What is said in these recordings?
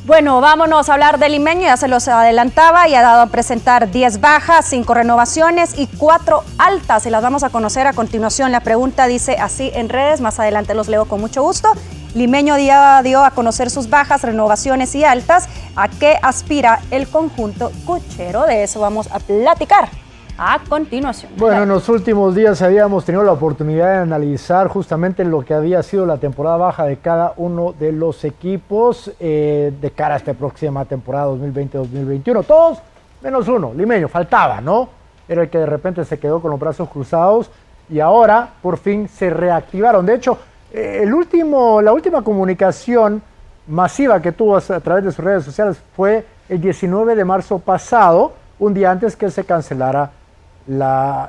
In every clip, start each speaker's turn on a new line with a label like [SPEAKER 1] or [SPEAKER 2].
[SPEAKER 1] Bueno, vámonos a hablar del Limeño, ya se los adelantaba y ha dado a presentar 10 bajas, 5 renovaciones y 4 altas, y las vamos a conocer a continuación. La pregunta dice así en redes, más adelante los leo con mucho gusto. Limeño dio a conocer sus bajas, renovaciones y altas. ¿A qué aspira el conjunto cuchero? De eso vamos a platicar a continuación.
[SPEAKER 2] Bueno, en los últimos días habíamos tenido la oportunidad de analizar justamente lo que había sido la temporada baja de cada uno de los equipos de cara a esta próxima temporada 2020-2021. Todos menos uno, Limeño, faltaba, ¿no? Era el que de repente se quedó con los brazos cruzados y ahora por fin se reactivaron. De hecho, la última comunicación masiva que tuvo a través de sus redes sociales fue el 19 de marzo pasado, un día antes que se cancelara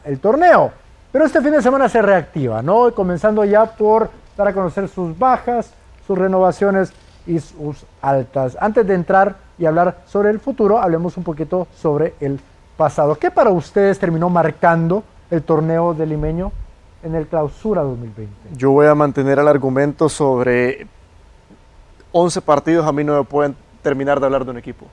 [SPEAKER 2] el torneo. Pero este fin de semana se reactiva, ¿no? Y comenzando ya por dar a conocer sus bajas, sus renovaciones y sus altas. Antes de entrar y hablar sobre el futuro, hablemos un poquito sobre el pasado. ¿Qué para ustedes terminó marcando el torneo de Limeño en el Clausura 2020?
[SPEAKER 3] Yo voy a mantener el argumento sobre 11 partidos. A mí no me pueden terminar de hablar de un equipo.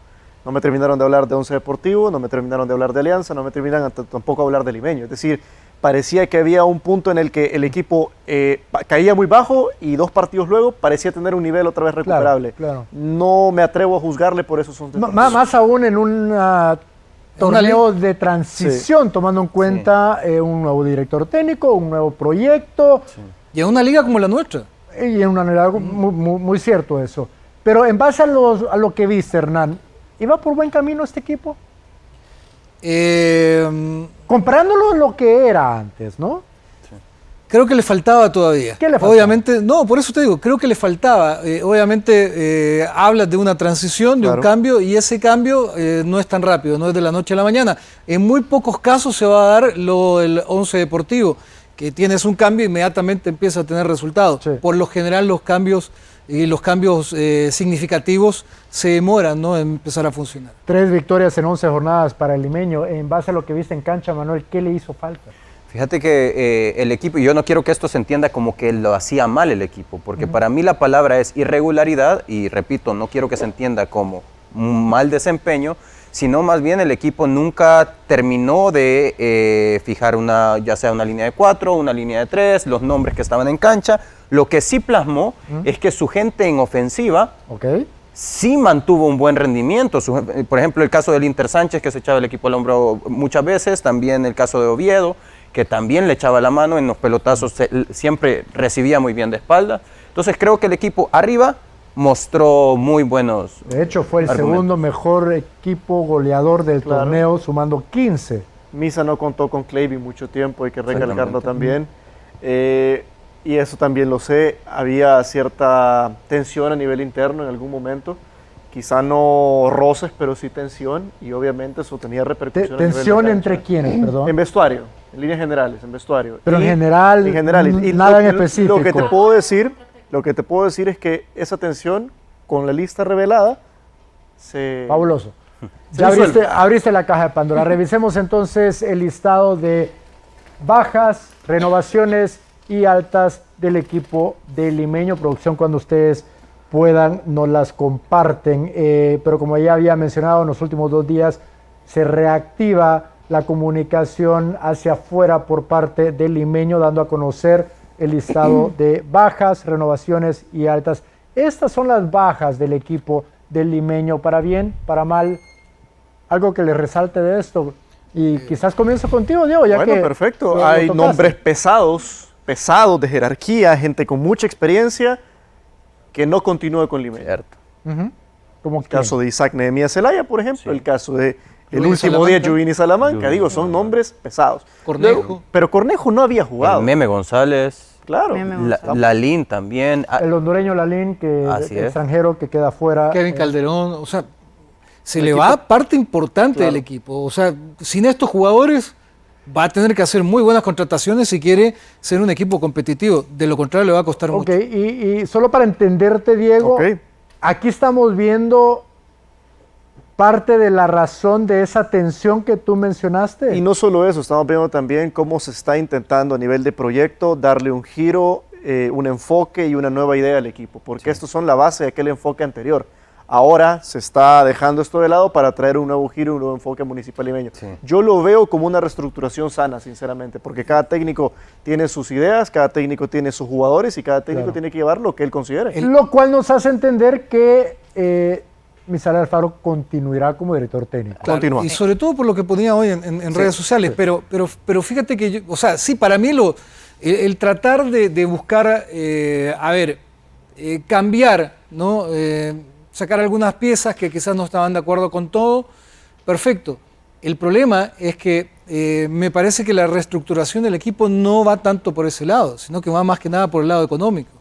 [SPEAKER 3] No me terminaron de hablar de Once Deportivo, no me terminaron de hablar de Alianza, no me terminaron tampoco de hablar de Limeño. Es decir, parecía que había un punto en el que el equipo caía muy bajo y 2 partidos luego parecía tener un nivel otra vez recuperable.
[SPEAKER 2] Claro.
[SPEAKER 3] No me atrevo a juzgarle por esos 11 partidos.
[SPEAKER 2] Más aún en un torneo de transición, sí, tomando en cuenta un nuevo director técnico, un nuevo proyecto.
[SPEAKER 4] Sí. Y en una liga como la nuestra.
[SPEAKER 2] Y en una liga muy cierto eso. Pero en base a lo que viste, Hernán, ¿iba por buen camino este equipo? Comparándolo a lo que era antes, ¿no?
[SPEAKER 4] Sí. Creo que le faltaba todavía.
[SPEAKER 2] ¿Qué le faltaba?
[SPEAKER 4] Obviamente, no, por eso te digo, creo que le faltaba. Obviamente hablas de una transición, de un cambio, y ese cambio no es tan rápido, no es de la noche a la mañana. En muy pocos casos se va a dar el Once Deportivo, que tienes un cambio e inmediatamente empieza a tener resultados. Sí. Por lo general los cambios significativos se demoran, ¿no?, en empezar a funcionar.
[SPEAKER 2] 3 victorias en 11 jornadas para el Limeño. En base a lo que viste en cancha, Manuel, ¿qué le hizo falta?
[SPEAKER 5] Fíjate que el equipo, y yo no quiero que esto se entienda como que lo hacía mal el equipo, porque para mí la palabra es irregularidad, y repito, no quiero que se entienda como un mal desempeño, sino más bien el equipo nunca terminó de fijar ya sea una línea de 4, una línea de 3, los nombres que estaban en cancha. Lo que sí plasmó es que su gente en ofensiva sí mantuvo un buen rendimiento. Por ejemplo, el caso del Inter Sánchez, que se echaba el equipo al hombro muchas veces, también el caso de Oviedo, que también le echaba la mano en los pelotazos, siempre recibía muy bien de espalda. Entonces creo que el equipo arriba mostró muy buenos
[SPEAKER 2] De hecho, fue el segundo mejor equipo goleador del torneo, sumando 15.
[SPEAKER 3] Misa no contó con Clavy mucho tiempo, hay que recalcarlo también. Y eso también lo sé, había cierta tensión a nivel interno en algún momento. Quizá no roces, pero sí tensión, y obviamente eso tenía repercusiones.
[SPEAKER 2] ¿Tensión entre quiénes, perdón?
[SPEAKER 3] En vestuario, en líneas generales, en vestuario.
[SPEAKER 2] Pero en general, nada en específico.
[SPEAKER 3] Lo que te puedo decir es que esa tensión, con la lista revelada,
[SPEAKER 2] Fabuloso. Ya abriste la caja de Pandora. Revisemos entonces el listado de bajas, renovaciones y altas del equipo de Limeño. Producción, cuando ustedes puedan, nos las comparten. Pero como ya había mencionado, en los últimos 2 días se reactiva la comunicación hacia afuera por parte del Limeño, dando a conocer el listado de bajas, renovaciones y altas. Estas son las bajas del equipo del Limeño, para bien, para mal. Algo que les resalte de esto. Y quizás comienzo contigo, Diego, ya que...
[SPEAKER 3] Perfecto. Hay nombres pesados de jerarquía, gente con mucha experiencia, que no continúa con Limeño.
[SPEAKER 2] Como
[SPEAKER 3] el caso de Isaac Nehemías Zelaya, por ejemplo, el caso de el último día Giovini Salamanca, son nombres pesados.
[SPEAKER 4] Cornejo.
[SPEAKER 3] Pero Cornejo no había jugado.
[SPEAKER 5] El Meme González.
[SPEAKER 3] Claro.
[SPEAKER 5] Lalín también.
[SPEAKER 2] El hondureño Lalín, extranjero, que queda fuera.
[SPEAKER 4] Kevin Calderón, o sea, se le va parte importante del equipo. O sea, sin estos jugadores va a tener que hacer muy buenas contrataciones si quiere ser un equipo competitivo. De lo contrario, le va a costar mucho.
[SPEAKER 2] Y solo para entenderte, Diego, aquí estamos viendo parte de la razón de esa tensión que tú mencionaste.
[SPEAKER 3] Y no solo eso, estamos viendo también cómo se está intentando a nivel de proyecto darle un giro, un enfoque y una nueva idea al equipo, porque estos son la base de aquel enfoque anterior. Ahora se está dejando esto de lado para traer un nuevo giro, un nuevo enfoque Municipal Limeño. Sí. Yo lo veo como una reestructuración sana, sinceramente, porque cada técnico tiene sus ideas, cada técnico tiene sus jugadores y cada técnico tiene que llevar lo que él considere.
[SPEAKER 2] Lo cual nos hace entender que Misael Alfaro continuará como director técnico.
[SPEAKER 4] Claro, continúa. Y sobre todo por lo que ponía hoy en redes sociales, pero fíjate que, sí, para mí el tratar de buscar, cambiar, ¿no? Sacar algunas piezas que quizás no estaban de acuerdo con todo, perfecto. El problema es que me parece que la reestructuración del equipo no va tanto por ese lado, sino que va más que nada por el lado económico.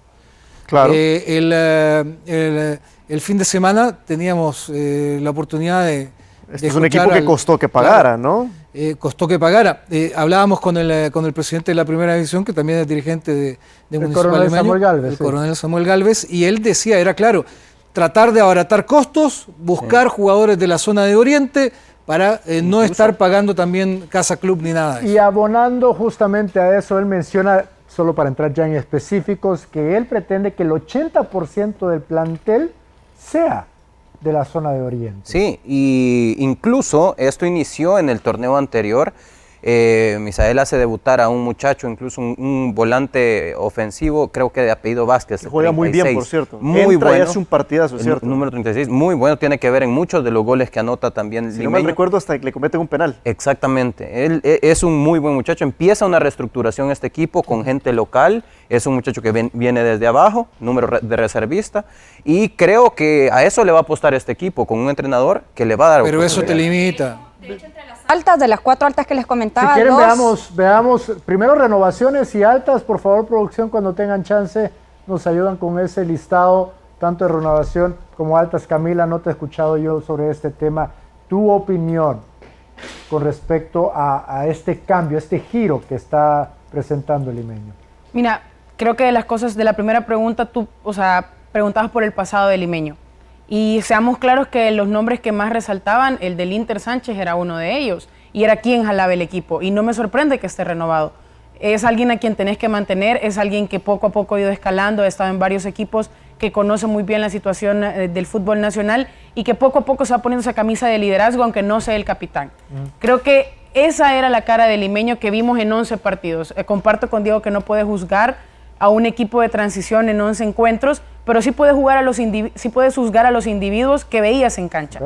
[SPEAKER 3] Claro.
[SPEAKER 4] El fin de semana teníamos la oportunidad de
[SPEAKER 3] es un equipo que costó que pagara, ¿no?
[SPEAKER 4] Costó que pagara. Hablábamos con el presidente de la Primera División, que también es dirigente de Municipal Limeño, el coronel Samuel Gálvez, y él decía, era claro, tratar de abaratar costos, buscar jugadores de la zona de Oriente para no estar pagando también casa club ni nada de eso.
[SPEAKER 2] Y abonando justamente a eso, él menciona, solo para entrar ya en específicos, que él pretende que el 80% del plantel sea de la zona de Oriente.
[SPEAKER 5] Sí, y incluso esto inició en el torneo anterior. Misael hace debutar a un muchacho, incluso un volante ofensivo, creo que de apellido Vázquez.
[SPEAKER 3] Que juega 36. Muy bien, por cierto.
[SPEAKER 5] Muy bueno.
[SPEAKER 3] Y hace un partidazo, ¿cierto?
[SPEAKER 5] Número 36, muy bueno, tiene que ver en muchos de los goles que anota también.
[SPEAKER 3] Si no mal recuerdo, hasta que le cometen un penal.
[SPEAKER 5] Exactamente. Él es un muy buen muchacho. Empieza una reestructuración este equipo con gente local. Es un muchacho que viene desde abajo, número de reservista. Y creo que a eso le va a apostar este equipo, con un entrenador que le va a dar.
[SPEAKER 4] Pero eso te limita.
[SPEAKER 1] De hecho, entre las altas, de las 4 altas que les comentaba,
[SPEAKER 2] si quieren, veamos primero renovaciones y altas. Por favor, producción, cuando tengan chance, nos ayudan con ese listado, tanto de renovación como altas. Camila, no te he escuchado yo sobre este tema. Tu opinión con respecto a este cambio, este giro que está presentando el Limeño.
[SPEAKER 6] Mira, creo que de las cosas de la primera pregunta, tú, preguntabas por el pasado del Limeño. Y seamos claros que los nombres que más resaltaban, el del Inter Sánchez era uno de ellos, y era quien jalaba el equipo, y no me sorprende que esté renovado. Es alguien a quien tenés que mantener, es alguien que poco a poco ha ido escalando, ha estado en varios equipos, que conoce muy bien la situación del fútbol nacional, y que poco a poco se va poniendo esa camisa de liderazgo, aunque no sea el capitán. Creo que esa era la cara del Limeño que vimos en 11 partidos. Comparto con Diego que no puede juzgar a un equipo de transición en 11 encuentros, pero sí puedes juzgar a los individuos que veías en cancha.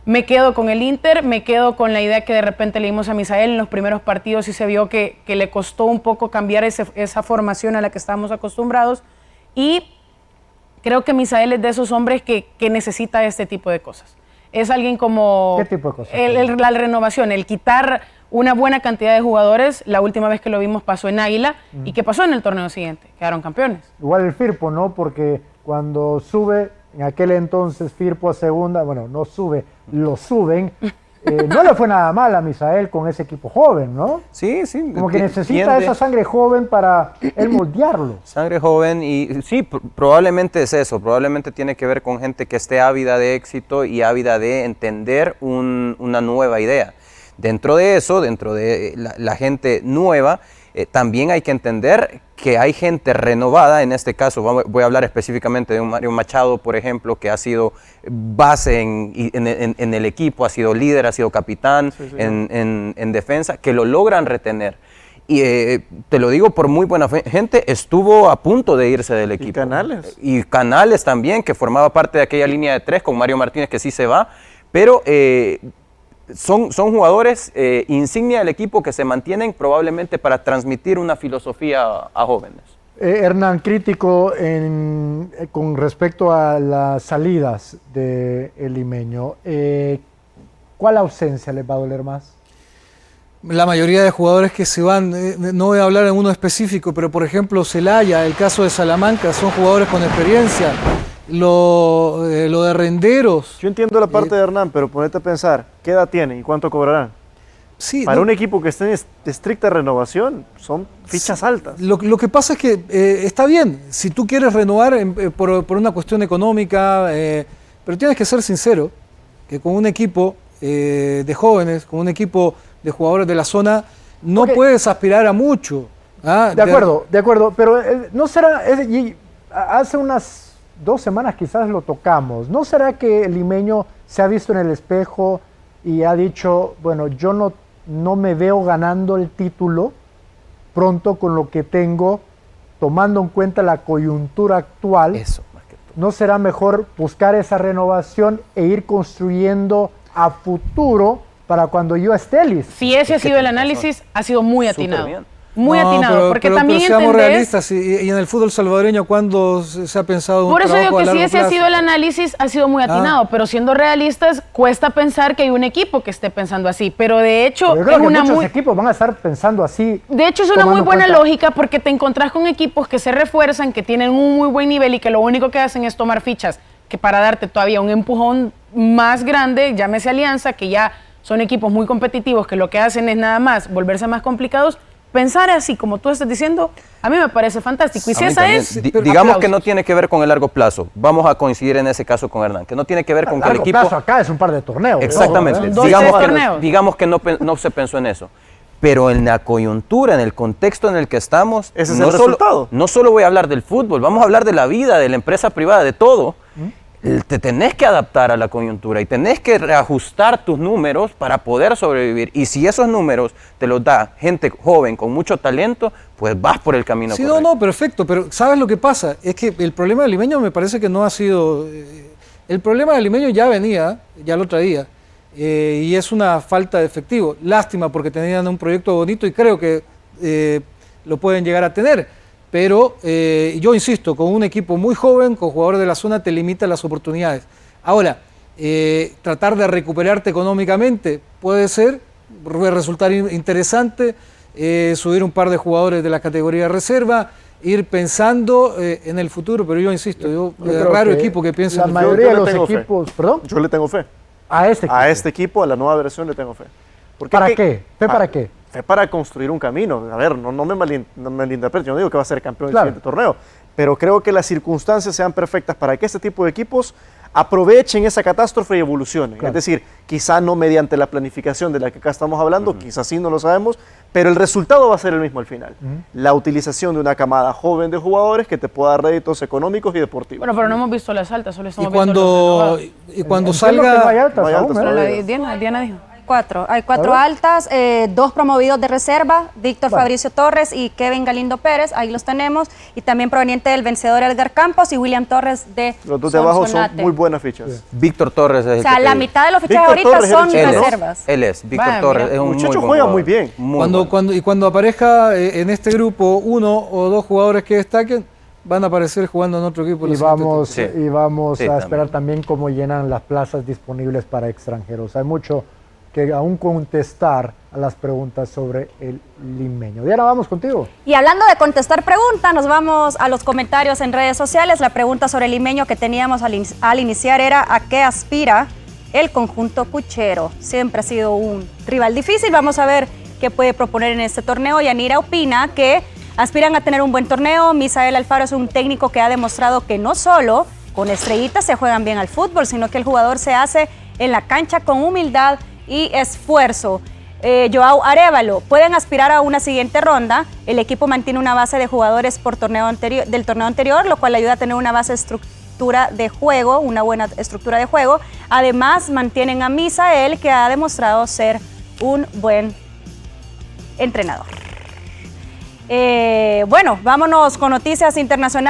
[SPEAKER 6] Me quedo con el Inter, me quedo con la idea que de repente leímos a Misael en los primeros partidos y se vio que le costó un poco cambiar esa formación a la que estábamos acostumbrados, y creo que Misael es de esos hombres que necesita este tipo de cosas. Es alguien como...
[SPEAKER 2] ¿Qué tipo de cosas?
[SPEAKER 6] La renovación, el quitar una buena cantidad de jugadores. La última vez que lo vimos pasó en Águila. ¿Y qué pasó en el torneo siguiente? Quedaron campeones.
[SPEAKER 2] Igual el Firpo, ¿no? Porque cuando sube, en aquel entonces Firpo a segunda, bueno, no sube, lo suben. No le fue nada mal a Misael con ese equipo joven, ¿no?
[SPEAKER 5] Sí, sí.
[SPEAKER 2] Como que necesita esa sangre joven para él moldearlo.
[SPEAKER 5] Sangre joven y sí, probablemente es eso, probablemente tiene que ver con gente que esté ávida de éxito y ávida de entender una nueva idea. Dentro de eso, dentro de la gente nueva, también hay que entender que hay gente renovada. En este caso voy a hablar específicamente de un Mario Machado, por ejemplo, que ha sido base en el equipo, ha sido líder, ha sido capitán en defensa, que lo logran retener. Y te lo digo por muy buena gente, estuvo a punto de irse del equipo.
[SPEAKER 3] Y Canales.
[SPEAKER 5] Y Canales también, que formaba parte de aquella línea de 3 con Mario Martínez, que sí se va, pero... Son jugadores insignia del equipo que se mantienen probablemente para transmitir una filosofía a jóvenes.
[SPEAKER 2] Hernán, crítico con respecto a las salidas del Limeño. ¿Cuál ausencia les va a doler más?
[SPEAKER 4] La mayoría de jugadores que se van, no voy a hablar en uno específico, pero por ejemplo Celaya, el caso de Salamanca, son jugadores con experiencia. Lo de Renderos.
[SPEAKER 3] Yo entiendo la parte de Hernán, pero ponete a pensar, ¿qué edad tiene y cuánto cobrarán?
[SPEAKER 4] Sí,
[SPEAKER 3] para un equipo que esté en estricta renovación, son fichas altas.
[SPEAKER 4] Lo que pasa es que está bien, si tú quieres renovar por una cuestión económica, pero tienes que ser sincero, que con un equipo de jóvenes, con un equipo de jugadores de la zona, no puedes aspirar a mucho.
[SPEAKER 2] De acuerdo, pero no será, hace unas 2 semanas quizás lo tocamos. ¿No será que el limeño se ha visto en el espejo y ha dicho, bueno, yo no me veo ganando el título pronto con lo que tengo, tomando en cuenta la coyuntura actual?
[SPEAKER 5] Eso, más que todo.
[SPEAKER 2] ¿No será mejor buscar esa renovación e ir construyendo a futuro para cuando yo esté listo?
[SPEAKER 6] Si ese ha sido el análisis, ha sido muy atinado. Muy
[SPEAKER 4] No,
[SPEAKER 6] atinado, porque también
[SPEAKER 4] pero seamos
[SPEAKER 6] entendés...
[SPEAKER 4] realistas, y en el fútbol salvadoreño, ¿cuándo se ha pensado un
[SPEAKER 6] Por eso digo
[SPEAKER 4] trabajo a
[SPEAKER 6] que si
[SPEAKER 4] largo
[SPEAKER 6] ese ha
[SPEAKER 4] plazo?
[SPEAKER 6] sido el análisis, ha sido muy atinado, pero siendo realistas, cuesta pensar que hay un equipo que esté pensando así, pero de hecho
[SPEAKER 2] Yo creo
[SPEAKER 6] es
[SPEAKER 2] que
[SPEAKER 6] una
[SPEAKER 2] muchos equipos van a estar pensando así.
[SPEAKER 6] De hecho, es una
[SPEAKER 2] tomando
[SPEAKER 6] muy
[SPEAKER 2] en
[SPEAKER 6] buena
[SPEAKER 2] cuenta-
[SPEAKER 6] lógica porque te encontrás con equipos que se refuerzan, que tienen un muy buen nivel y que lo único que hacen es tomar fichas que para darte todavía un empujón más grande, llámese Alianza, que ya son equipos muy competitivos, que lo que hacen es nada más volverse más complicados. Pensar así, como tú estás diciendo, a mí me parece fantástico. Y si
[SPEAKER 5] A mí
[SPEAKER 6] esa
[SPEAKER 5] también.
[SPEAKER 6] es,
[SPEAKER 5] Digamos
[SPEAKER 6] aplausos.
[SPEAKER 5] que no tiene que ver con el largo plazo. Vamos a coincidir en ese caso con Hernán, que no tiene que ver con que el
[SPEAKER 2] largo
[SPEAKER 5] equipo...
[SPEAKER 2] plazo acá es un par de torneos.
[SPEAKER 5] Exactamente.
[SPEAKER 6] Son 2 o
[SPEAKER 5] digamos,
[SPEAKER 6] 3
[SPEAKER 5] que,
[SPEAKER 6] torneos.
[SPEAKER 5] digamos que no se pensó en eso. Pero en la coyuntura, en el contexto en el que estamos,
[SPEAKER 3] Ese es el resultado.
[SPEAKER 5] No solo voy a hablar del fútbol, vamos a hablar de la vida, de la empresa privada, de todo. Te tenés que adaptar a la coyuntura y tenés que reajustar tus números para poder sobrevivir. Y si esos números te los da gente joven con mucho talento, pues vas por el camino
[SPEAKER 4] Sí,
[SPEAKER 5] correcto.
[SPEAKER 4] no, perfecto, pero ¿sabes lo que pasa? Es que el problema del limeño me parece que no ha sido... el problema del limeño ya venía, ya lo traía, y es una falta de efectivo. Lástima porque tenían un proyecto bonito y creo que lo pueden llegar a tener. Pero yo insisto, con un equipo muy joven, con jugadores de la zona, te limita las oportunidades. Ahora, tratar de recuperarte económicamente puede ser, puede resultar interesante, subir un par de jugadores de la categoría reserva, ir pensando en el futuro, pero yo insisto,
[SPEAKER 2] Yo creo
[SPEAKER 4] raro
[SPEAKER 2] que
[SPEAKER 4] equipo que piense
[SPEAKER 2] la
[SPEAKER 4] en el
[SPEAKER 2] mayoría de
[SPEAKER 3] Yo le
[SPEAKER 2] los
[SPEAKER 3] tengo fe.
[SPEAKER 2] equipos, perdón,
[SPEAKER 3] Yo le tengo fe.
[SPEAKER 2] a este equipo.
[SPEAKER 3] A este equipo, a la nueva versión, le tengo fe. Porque
[SPEAKER 2] ¿Para
[SPEAKER 3] es que-
[SPEAKER 2] qué? ¿Fe para qué?
[SPEAKER 3] Fe para construir un camino. A ver, no me malinterpretes, yo no digo que va a ser campeón
[SPEAKER 2] Claro.
[SPEAKER 3] del siguiente torneo, pero creo que las circunstancias sean perfectas para que este tipo de equipos aprovechen esa catástrofe y evolucionen.
[SPEAKER 2] Claro.
[SPEAKER 3] Es decir, quizá no mediante la planificación de la que acá estamos hablando, quizás sí, no lo sabemos, pero el resultado va a ser el mismo al final. La utilización de una camada joven de jugadores que te pueda dar réditos económicos y deportivos.
[SPEAKER 6] Bueno, pero no hemos visto las altas, solo
[SPEAKER 4] y
[SPEAKER 6] estamos viendo los
[SPEAKER 4] cuando,
[SPEAKER 6] renovados.
[SPEAKER 4] y cuando
[SPEAKER 2] Entiendo que no hay
[SPEAKER 4] salga...
[SPEAKER 2] altas
[SPEAKER 3] No hay
[SPEAKER 2] aún,
[SPEAKER 3] altas
[SPEAKER 2] ¿eh?
[SPEAKER 6] Pero
[SPEAKER 3] todavía.
[SPEAKER 6] Diana dijo.
[SPEAKER 1] Hay cuatro
[SPEAKER 2] A ver.
[SPEAKER 1] altas, 2 promovidos de reserva, Víctor
[SPEAKER 2] Bueno.
[SPEAKER 1] Fabricio Torres y Kevin Galindo Pérez, ahí los tenemos, y también proveniente del vencedor Edgar Campos y William Torres de
[SPEAKER 3] Los dos de abajo son
[SPEAKER 1] Sonsonate.
[SPEAKER 3] muy buenas fichas.
[SPEAKER 5] Víctor Torres es el
[SPEAKER 1] O sea,
[SPEAKER 5] que te
[SPEAKER 1] la
[SPEAKER 5] digo.
[SPEAKER 1] mitad de los fichajes
[SPEAKER 3] Víctor
[SPEAKER 1] ahorita
[SPEAKER 3] Torres
[SPEAKER 1] son
[SPEAKER 3] es el chico, ¿no?
[SPEAKER 1] reservas.
[SPEAKER 5] Él es, Víctor
[SPEAKER 6] Vaya,
[SPEAKER 5] Torres,
[SPEAKER 6] mira.
[SPEAKER 5] es un muy
[SPEAKER 3] Muchacho
[SPEAKER 5] buen
[SPEAKER 3] juega
[SPEAKER 5] jugador.
[SPEAKER 3] muy bien.
[SPEAKER 5] Muy bueno.
[SPEAKER 4] Cuando aparezca en este grupo 1 o 2 jugadores que destaquen, van a aparecer jugando en otro equipo.
[SPEAKER 2] Y
[SPEAKER 4] la siguiente
[SPEAKER 2] vamos,
[SPEAKER 5] Sí.
[SPEAKER 2] y vamos
[SPEAKER 5] Sí,
[SPEAKER 2] a
[SPEAKER 5] también.
[SPEAKER 2] esperar también cómo llenan las plazas disponibles para extranjeros. Hay mucho que aún contestar a las preguntas sobre el limeño. Diana, vamos contigo.
[SPEAKER 1] Y hablando de contestar preguntas, nos vamos a los comentarios en redes sociales. La pregunta sobre el limeño que teníamos al iniciar era ¿a qué aspira el conjunto cuchero? Siempre ha sido un rival difícil. Vamos a ver qué puede proponer en este torneo. Yanira opina que aspiran a tener un buen torneo. Misael Alfaro es un técnico que ha demostrado que no solo con estrellitas se juegan bien al fútbol, sino que el jugador se hace en la cancha con humildad y esfuerzo. Joao Arévalo, pueden aspirar a una siguiente ronda. El equipo mantiene una base de jugadores del torneo anterior, lo cual ayuda a tener una base de juego, una buena estructura de juego. Además, mantienen a Misael, que ha demostrado ser un buen entrenador. Bueno, vámonos con noticias internacionales.